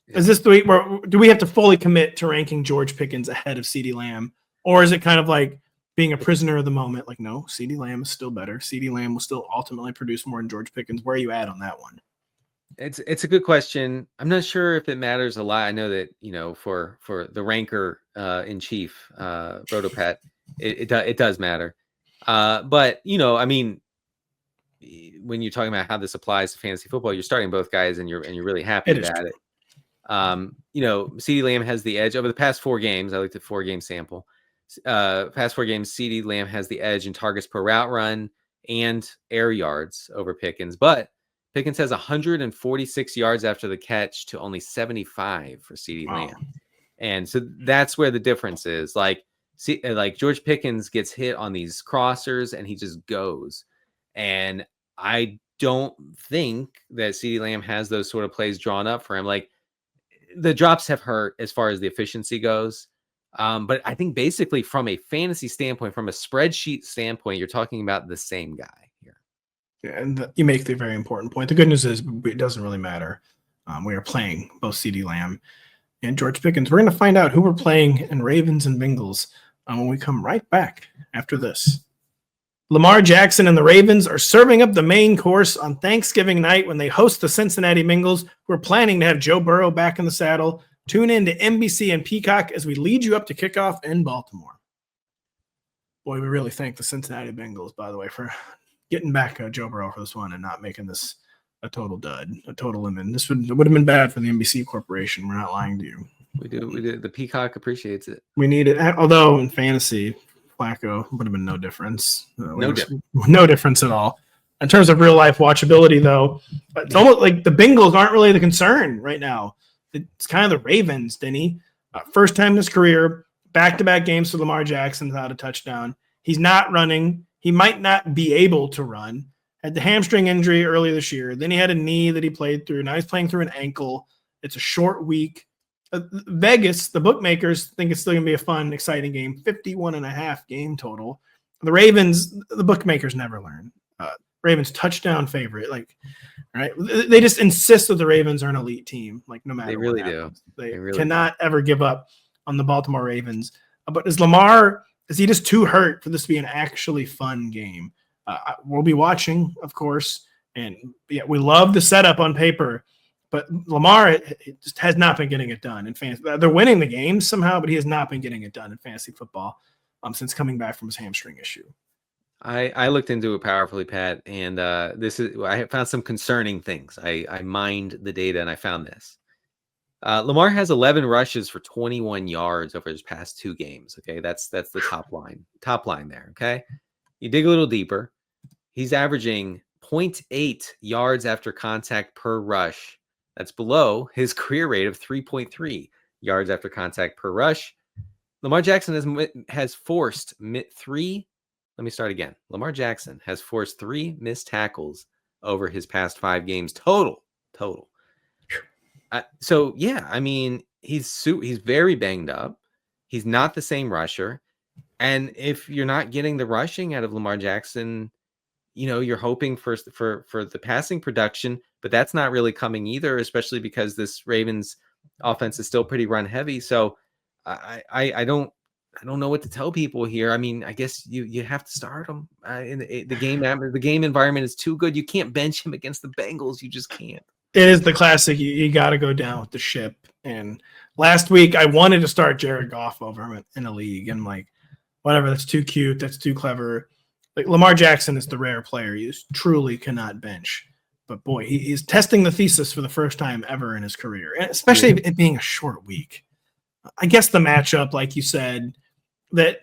Is this the week where do we have to fully commit to ranking George Pickens ahead of CeeDee Lamb? Or is it kind of like being a prisoner of the moment? Like, no, CeeDee Lamb is still better. CeeDee Lamb will still ultimately produce more than George Pickens. Where are you at on that one? It's a good question. I'm not sure if it matters a lot. I know that, for the ranker in chief, Rotopat, it does matter. But I mean, when you're talking about how this applies to fantasy football, you're starting both guys and you're really happy about it. CeeDee Lamb has the edge over the past 4 games. I looked at 4-game sample. Past 4 games, CeeDee Lamb has the edge in targets per route run and air yards over Pickens. But Pickens has 146 yards after the catch to only 75 for CeeDee Lamb. And so that's where the difference is. Like George Pickens gets hit on these crossers and he just goes. And I don't think that CeeDee Lamb has those sort of plays drawn up for him. Like, the drops have hurt as far as the efficiency goes. But I think basically from a fantasy standpoint, from a spreadsheet standpoint, you're talking about the same guy here. Yeah, and you make the very important point. The good news is it doesn't really matter. We are playing both CeeDee Lamb and George Pickens. We're going to find out who we're playing in Ravens and Bengals when we come right back after this. Lamar Jackson and the Ravens are serving up the main course on Thanksgiving night when they host the Cincinnati Bengals. We're planning to have Joe Burrow back in the saddle. Tune in to NBC and Peacock as we lead you up to kickoff in Baltimore. Boy, we really thank the Cincinnati Bengals, by the way, for getting back Joe Burrow for this one and not making this a total dud, a total lemon. This would have been bad for the NBC Corporation. We're not lying to you. We do. The Peacock appreciates it. We need it. Although in fantasy, Flacco would have been no difference. No difference at all. In terms of real life watchability, though, it's almost like the Bengals aren't really the concern right now. It's kind of the Ravens, Denny. First time in his career, back-to-back games for Lamar Jackson without a touchdown. He's not running. He might not be able to run. Had the hamstring injury earlier this year. Then he had a knee that he played through. Now he's playing through an ankle. It's a short week. Vegas, the bookmakers, think it's still going to be a fun, exciting game. 51.5 game total. The Ravens, the bookmakers never learn. Ravens touchdown favorite. Like, right? They just insist that the Ravens are an elite team. Like, no matter they really what do. They really cannot ever give up on the Baltimore Ravens. But is he just too hurt for this to be an actually fun game? We'll be watching, of course. And yeah, we love the setup on paper. But Lamar it just has not been getting it done in fantasy. They're winning the games somehow, but he has not been getting it done in fantasy football since coming back from his hamstring issue. I looked into it powerfully, Pat, and I found some concerning things. I mined the data and I found this. Lamar has 11 rushes for 21 yards over his past 2 games. Okay, that's the top line there. Okay, you dig a little deeper. He's averaging 0.8 yards after contact per rush. That's below his career rate of 3.3 yards after contact per rush. Lamar Jackson has forced 3. Let me start again. Lamar Jackson has forced 3 missed tackles over his past 5 games total. So yeah, I mean, he's very banged up. He's not the same rusher, and if you're not getting the rushing out of Lamar Jackson, you're hoping for the passing production, but that's not really coming either, especially because this Ravens offense is still pretty run heavy. So I don't know what to tell people here. I mean, I guess you have to start him in the game. The game environment is too good. You can't bench him against the Bengals. You just can't. It is the classic. You got to go down with the ship. And last week I wanted to start Jared Goff over him in a league, and like, whatever. That's too cute. That's too clever. Like, Lamar Jackson is the rare player you truly cannot bench. But boy, he's testing the thesis for the first time ever in his career, and especially it being a short week. I guess the matchup, like you said, that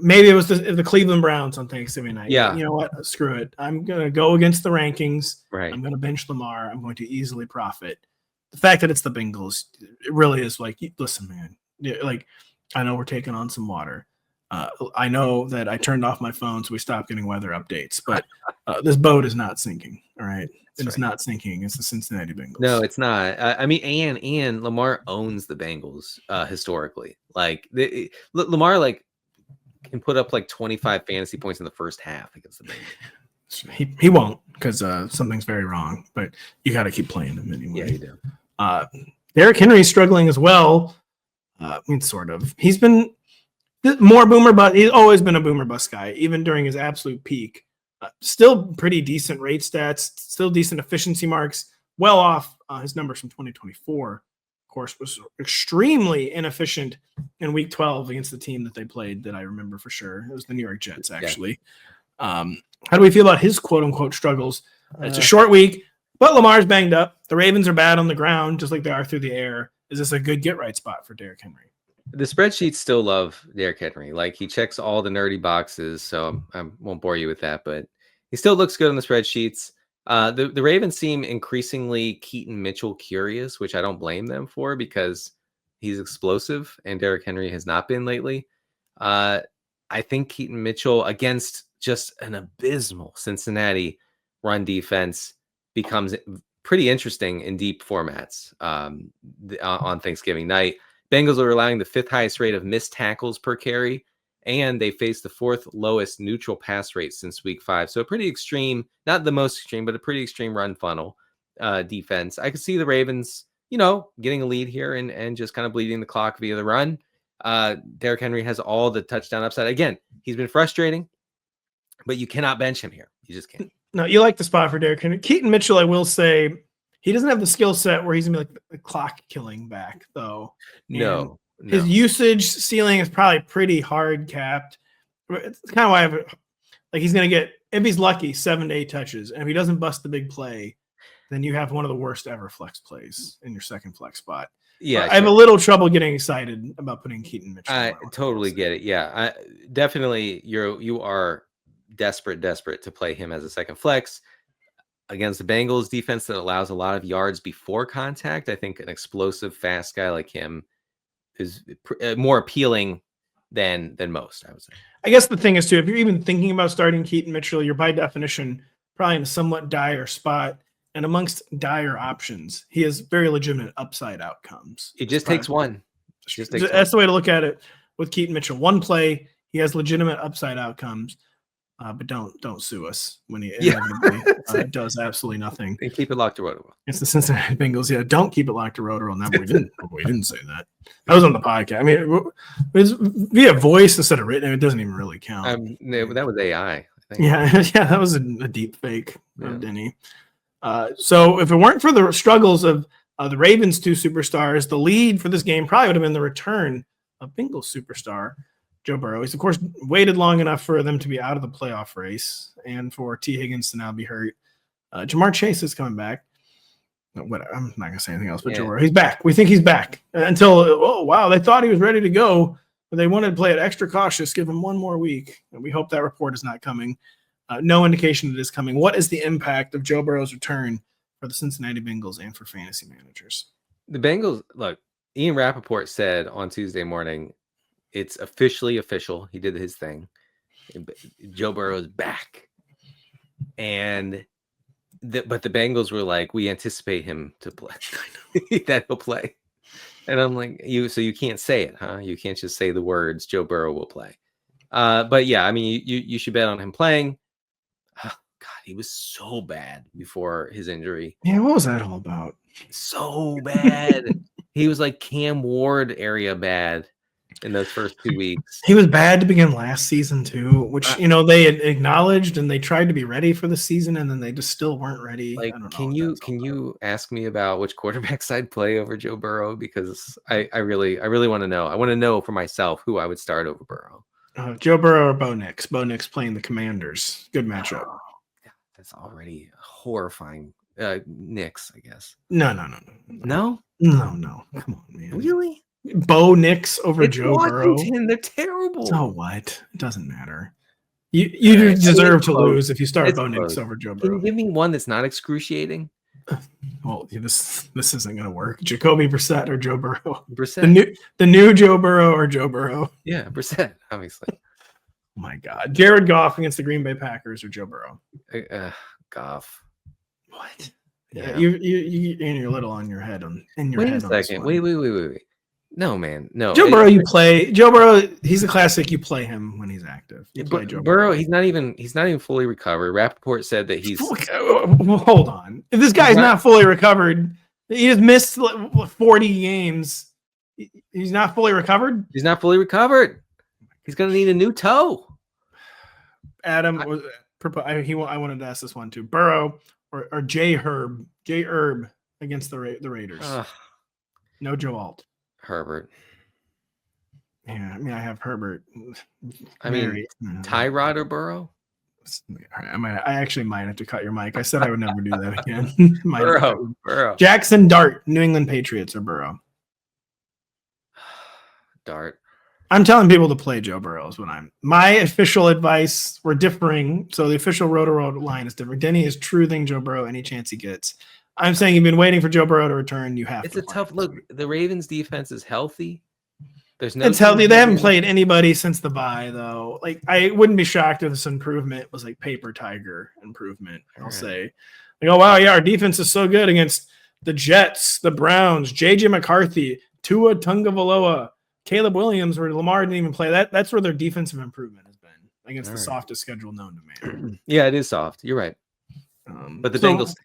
maybe it was the Cleveland Browns on Thanksgiving night. Yeah. You know what? Screw it. I'm going to go against the rankings. Right. I'm going to bench Lamar. I'm going to easily profit. The fact that it's the Bengals, it really is like, listen, man, like, I know we're taking on some water. I know that I turned off my phone so we stopped getting weather updates, but this boat is not sinking. All right. It's not sinking. It's the Cincinnati Bengals. No, it's not. I mean, and Lamar owns the Bengals historically. Like, Lamar can put up like 25 fantasy points in the first half against the Bengals. He won't, because something's very wrong. But you got to keep playing him anyway. Yeah, you do. Derrick Henry's struggling as well. Sort of. He's been more boomer bust. He's always been a boomer bust guy, even during his absolute peak. Still pretty decent rate stats, still decent efficiency marks, well off his numbers from 2024. Of course, was extremely inefficient in Week 12 against the team that they played that I remember for sure. It was the New York Jets, actually. Yeah. How do we feel about his quote-unquote struggles? It's a short week, but Lamar's banged up. The Ravens are bad on the ground, just like they are through the air. Is this a good get-right spot for Derrick Henry? The spreadsheets still love Derrick Henry. Like, he checks all the nerdy boxes, so I won't bore you with that, but he still looks good on the spreadsheets. The Ravens seem increasingly Keaton Mitchell curious, which I don't blame them for because he's explosive and Derrick Henry has not been lately. I think Keaton Mitchell against just an abysmal Cincinnati run defense becomes pretty interesting in deep formats on Thanksgiving night. Bengals are allowing the 5th highest rate of missed tackles per carry, and they face the 4th lowest neutral pass rate since Week 5. So a pretty extreme, not the most extreme, but a pretty extreme run funnel defense. I could see the Ravens, getting a lead here and just kind of bleeding the clock via the run. Derrick Henry has all the touchdown upside. Again, he's been frustrating, but you cannot bench him here. You just can't. No, you like the spot for Derrick Henry. Keaton Mitchell, I will say, he doesn't have the skill set where he's going to be like the clock killing back, though. No. His usage ceiling is probably pretty hard capped. It's kind of why he's going to get, if he's lucky, 7 to 8 touches. And if he doesn't bust the big play, then you have one of the worst ever flex plays in your second flex spot. Yeah, I have a little trouble getting excited about putting Keaton Mitchell. I totally get it. Yeah, definitely. You are desperate to play him as a second flex against the Bengals defense that allows a lot of yards before contact. I think an explosive, fast guy like him is more appealing than most, I would say. I guess the thing is, too, if you're even thinking about starting Keaton Mitchell, you're by definition probably in a somewhat dire spot. And amongst dire options, he has very legitimate upside outcomes. It just takes one. That's the way to look at it with Keaton Mitchell. One play, he has legitimate upside outcomes. But don't sue us when he inevitably does absolutely nothing. And keep it locked to Rotoworld. It's the Cincinnati Bengals. Yeah, don't keep it locked to Rotoworld. No, we didn't say that. That was on the podcast. I mean, it's via voice instead of written. It doesn't even really count. That was AI. I think. Yeah, that was a deep fake of Denny. So if it weren't for the struggles of the Ravens' 2 superstars, the lead for this game probably would have been the return of Bengals superstar Joe Burrow. He's, of course, waited long enough for them to be out of the playoff race and for T. Higgins to now be hurt. Jamar Chase is coming back. I'm not going to say anything else, but Joe Burrow, he's back. We think he's back until, they thought he was ready to go, but they wanted to play it extra cautious, give him one more week. And we hope that report is not coming. No indication it is coming. What is the impact of Joe Burrow's return for the Cincinnati Bengals and for fantasy managers? The Bengals, look, Ian Rappaport said on Tuesday morning, it's officially official. He did his thing. Joe Burrow is back. But the Bengals were like, we anticipate him to play. That he'll play. And I'm like, you can't say it, huh? You can't just say the words, Joe Burrow will play. But yeah, I mean, you should bet on him playing. Oh, God, he was so bad before his injury. Yeah, what was that all about? So bad. He was like Cam Ward area bad in those first 2 weeks. He was bad to begin last season too, which they had acknowledged and they tried to be ready for the season, and then they just still weren't ready. Like, can you ask me about which quarterbacks I'd play over Joe Burrow? Because I really want to know. I want to know for myself who I would start over Burrow. Joe Burrow or Bo Nix? Bo Nix playing the Commanders. Good matchup. Oh, that's already horrifying. Nix, I guess. No. No. Come on, man. Really? Bo Nix over Joe Burrow. They're terrible. So what? It doesn't matter. You deserve to lose if you start Bo Nix over Joe Burrow. Can you give me one that's not excruciating? Well, this isn't going to work. Jacoby Brissett or Joe Burrow? Brissett. The new Joe Burrow or Joe Burrow? Yeah, Brissett, obviously. Oh my God. Jared Goff against the Green Bay Packers or Joe Burrow? Goff. What? Yeah, you're little on your head. Wait a second. Wait. No, man. No. Joe Burrow, you play. Joe Burrow, he's a classic. You play him when he's active. You play Joe Burrow. He's not even fully recovered. Rappaport said that he's. Hold on. If this guy's not fully recovered, He just missed 40 games. He's not fully recovered. He's not fully recovered. He's going to need a new toe. Adam, I wanted to ask this one too. Burrow or J Herb against the Raiders. No Joe Alt. Herbert. Yeah, I mean, I have Herbert. Tyrod or Burrow? I actually might have to cut your mic. I said I would never do that again. Burrow. Jackson Dart, New England Patriots or Burrow? Dart. I'm telling people to play Joe Burrow is what my official advice. We're differing. So the official Rotoworld line is different. Denny is truthing Joe Burrow any chance he gets. I'm saying you've been waiting for Joe Burrow to return. You have to. It's a tough look. The Ravens defense is healthy. It's healthy. They haven't played anybody since the bye, though. Like, I wouldn't be shocked if this improvement was like paper tiger improvement. I'll say, like, oh wow, yeah, our defense is so good against the Jets, the Browns, JJ McCarthy, Tua Tagovailoa, Caleb Williams, where Lamar didn't even play. That's where their defensive improvement has been against the softest schedule known to man. Yeah, it is soft. You're right. But the Bengals.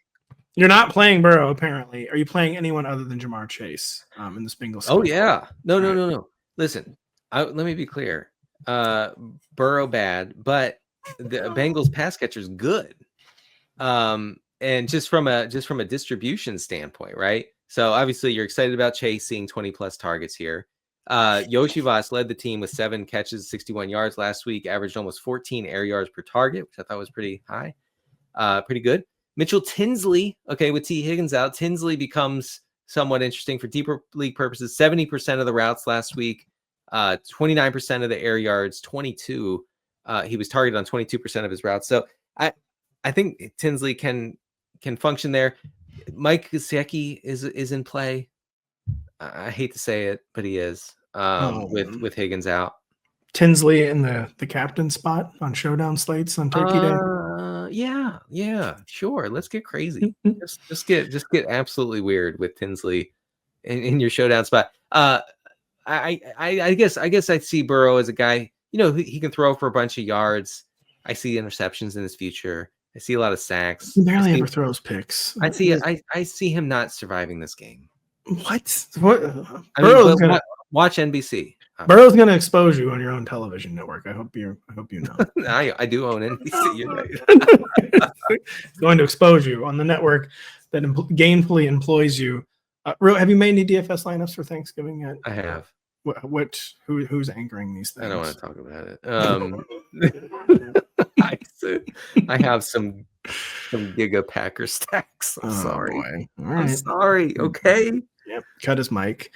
You're not playing Burrow, apparently. Are you playing anyone other than Jamar Chase in this Bengals? Oh yeah, no. Listen, let me be clear. Burrow bad, but the Bengals pass catcher is good. And just from a distribution standpoint, right? So obviously you're excited about Chase seeing 20 plus targets here. Yoshivas led the team with 7 catches, 61 yards last week, averaged almost 14 air yards per target, which I thought was pretty high, pretty good. Mitchell Tinsley, okay, with T. Higgins out, Tinsley becomes somewhat interesting for deeper league purposes. 70% of the routes last week, 29% of the air yards, 22. He was targeted on 22% of his routes. So I think Tinsley can function there. Mike Gesicki is in play. I hate to say it, but he is with Higgins out. Tinsley in the captain spot on showdown slates on Turkey Day. Yeah, sure. Let's get crazy. just get absolutely weird with Tinsley in your showdown spot. I guess I see Burrow as a guy. You know, he can throw for a bunch of yards. I see interceptions in his future. I see a lot of sacks. He barely ever throws picks. I see him not surviving this game. What? Watch NBC. Burrow's going to expose you on your own television network. I hope you know. I do own NBC. You're right. It's going to expose you on the network that gainfully employs you. Have you made any DFS lineups for Thanksgiving yet? I have. Who's anchoring these things? I don't want to talk about it. I have some Giga Packer stacks. I'm sorry. Right. I'm sorry. Okay. Yep. Cut his mic.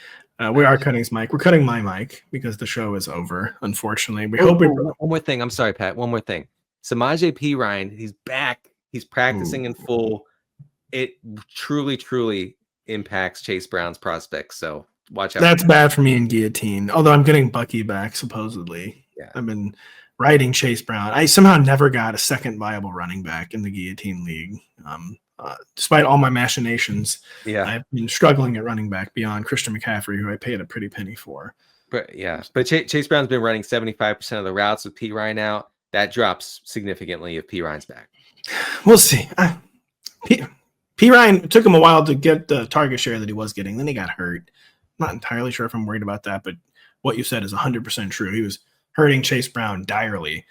We are cutting his mic. We're cutting my mic because the show is over. Unfortunately, one more thing. I'm sorry, Pat. One more thing. Samaje Perine, he's back. He's practicing in full. It truly impacts Chase Brown's prospects. So watch out. That's bad for me in guillotine. Although I'm getting Bucky back supposedly. Yeah. I've been riding Chase Brown. I somehow never got a second viable running back in the guillotine league. Despite all my machinations, I've been struggling at running back beyond Christian McCaffrey, who I paid a pretty penny for. But Chase Brown's been running 75% of the routes with Perine out. That drops significantly if Perine's back. We'll see. Perine took him a while to get the target share that he was getting. Then he got hurt. I'm not entirely sure if I'm worried about that, but what you said is 100% true. He was hurting Chase Brown direly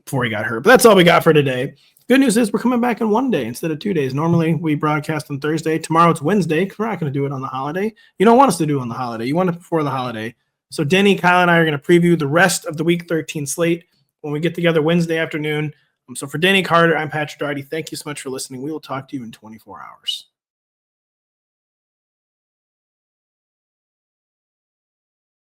before he got hurt. But that's all we got for today. Good news is we're coming back in 1 day instead of 2 days. Normally we broadcast on Thursday. Tomorrow it's Wednesday because we're not going to do it on the holiday. You don't want us to do it on the holiday. You want it before the holiday. So Denny, Kyle, and I are going to preview the rest of the Week 13 slate when we get together Wednesday afternoon. So for Denny Carter, I'm Patrick Daugherty. Thank you so much for listening. We will talk to you in 24 hours.